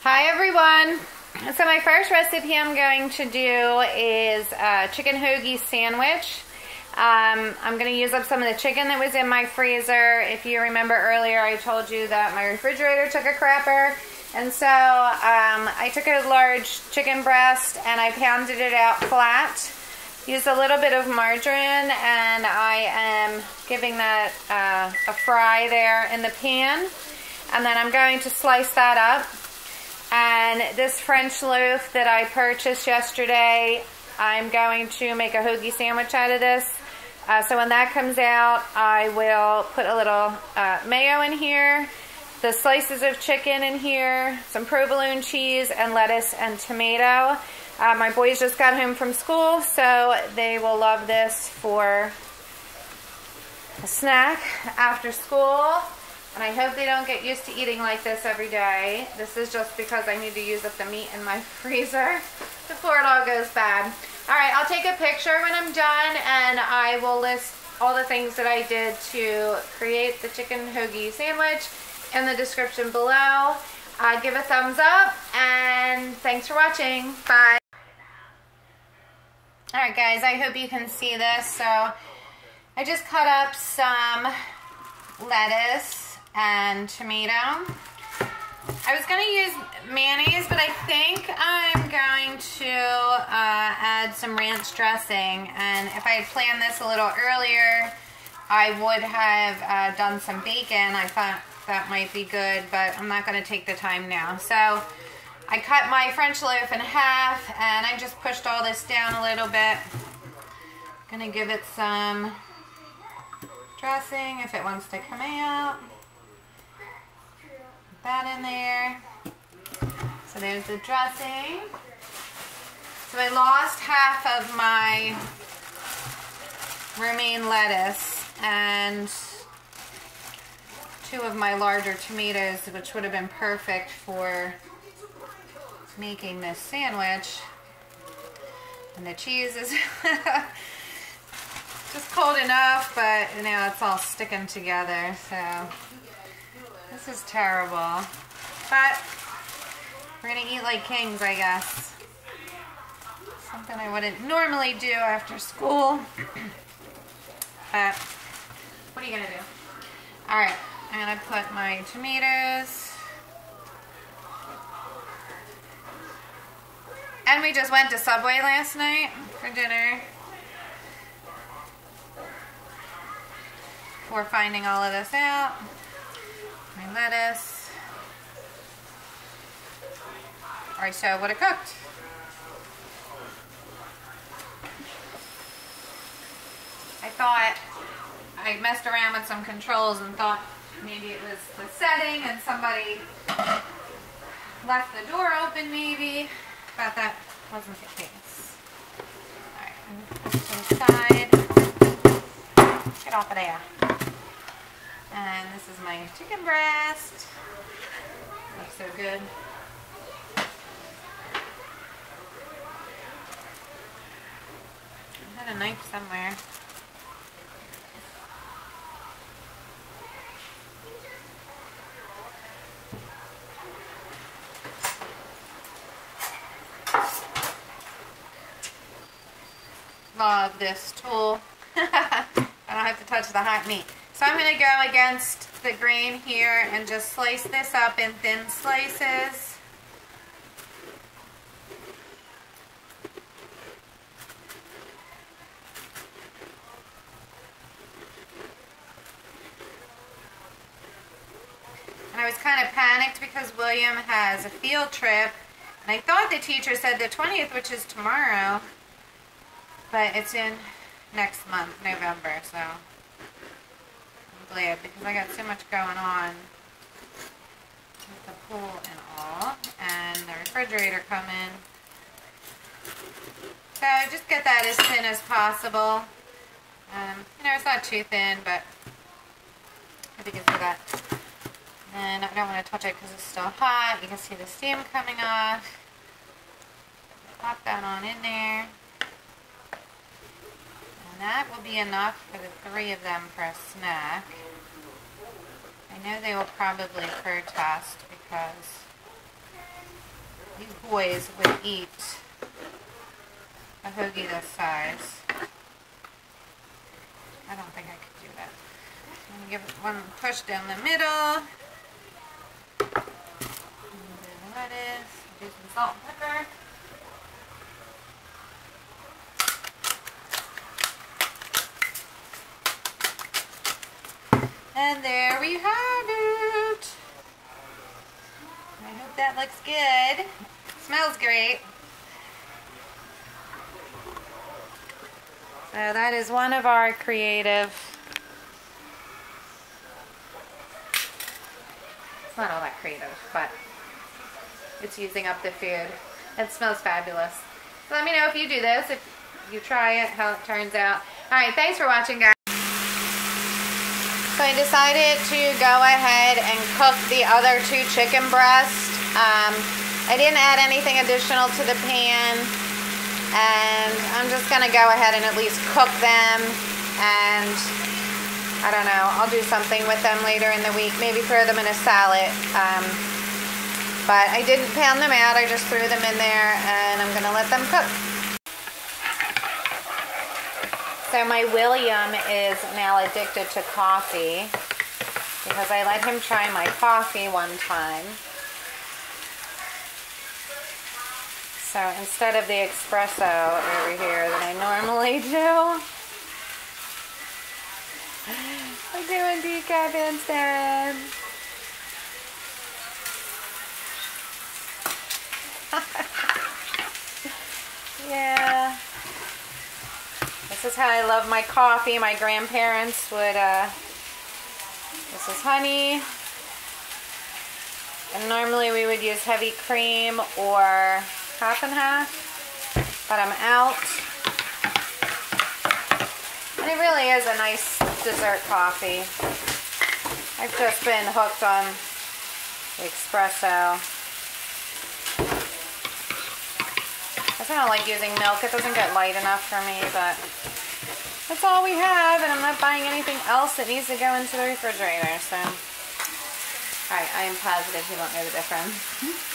Hi everyone. So my first recipe I'm going to do is a chicken hoagie sandwich. I'm going to use up some of the chicken that was in my freezer. If you remember earlier, I told you that my refrigerator took a crapper. And so I took a large chicken breast and I pounded it out flat. Used a little bit of margarine, and I am giving that a fry there in the pan. And then I'm going to slice that up. And this French loaf that I purchased yesterday, I'm going to make a hoagie sandwich out of this. So when that comes out, I will put a little mayo in here, the slices of chicken in here, some provolone cheese, and lettuce and tomato. My boys just got home from school, so they will love this for a snack after school. And I hope they don't get used to eating like this every day. This is just because I need to use up the meat in my freezer before it all goes bad. Alright, I'll take a picture when I'm done, and I will list all the things that I did to create the chicken hoagie sandwich in the description below. Give a thumbs up, and thanks for watching. Bye. Alright guys, I hope you can see this. So I just cut up some lettuce and tomato. I was going to use mayonnaise, but I think I'm going to add some ranch dressing. And if I had planned this a little earlier, I would have done some bacon. I thought that might be good, but I'm not going to take the time now. So I cut my French loaf in half, and I just pushed all this down a little bit. I'm going to give it some dressing if it wants to come out. Put that in there. So there's the dressing. So I lost half of my romaine lettuce and 2 of my larger tomatoes, which would have been perfect for making this sandwich. And the cheese is just cold enough, but now it's all sticking together, so this is terrible. But we're gonna eat like kings, I guess. Something I wouldn't normally do after school. But what are you gonna do? Alright, I'm gonna put my tomatoes. And we just went to Subway last night for dinner. Before finding all of this out. My lettuce. Alright, so what it cooked. I thought I messed around with some controls and thought maybe it was the setting and somebody left the door open maybe. But that wasn't the case. Alright, I'm going to put this to the side. Get off of there. And this is my chicken breast. Looks so good. I had a knife somewhere. Love this tool. I don't have to touch the hot meat. So I'm going to go against the grain here and just slice this up in thin slices. And I was kind of panicked because William has a field trip. And I thought the teacher said the 20th, which is tomorrow. But it's in next month, November, so I'm glad because I got so much going on with the pool and all, and the refrigerator coming. So just get that as thin as possible. You know, it's not too thin, but I think it's for that. And I don't want to touch it because it's still hot. You can see the steam coming off. Pop that on in there. That will be enough for the 3 of them for a snack. I know they will probably protest because these boys would eat a hoagie this size. I don't think I could do that. I'm going to give it one push down the middle. Lettuce, do some salt and pepper. And there we have it. I hope that looks good. Smells great. So that is one of our creative. It's not all that creative, but it's using up the food. It smells fabulous. So let me know if you do this, if you try it, how it turns out. Alright, thanks for watching, guys. So I decided to go ahead and cook the other 2 chicken breasts. I didn't add anything additional to the pan, and I'm just going to go ahead and at least cook them, and I don't know, I'll do something with them later in the week, maybe throw them in a salad. But I didn't pound them out, I just threw them in there, and I'm going to let them cook. So my William is now addicted to coffee because I let him try my coffee one time. So instead of the espresso over here that I normally do, I'm doing decaf instead. Yeah. This is how I love my coffee. My grandparents would, this is honey. And normally we would use heavy cream or half and half, but I'm out. And it really is a nice dessert coffee. I've just been hooked on the espresso. I don't like using milk. It doesn't get light enough for me, but that's all we have, and I'm not buying anything else that needs to go into the refrigerator, so. Alright, I am positive you won't know the difference.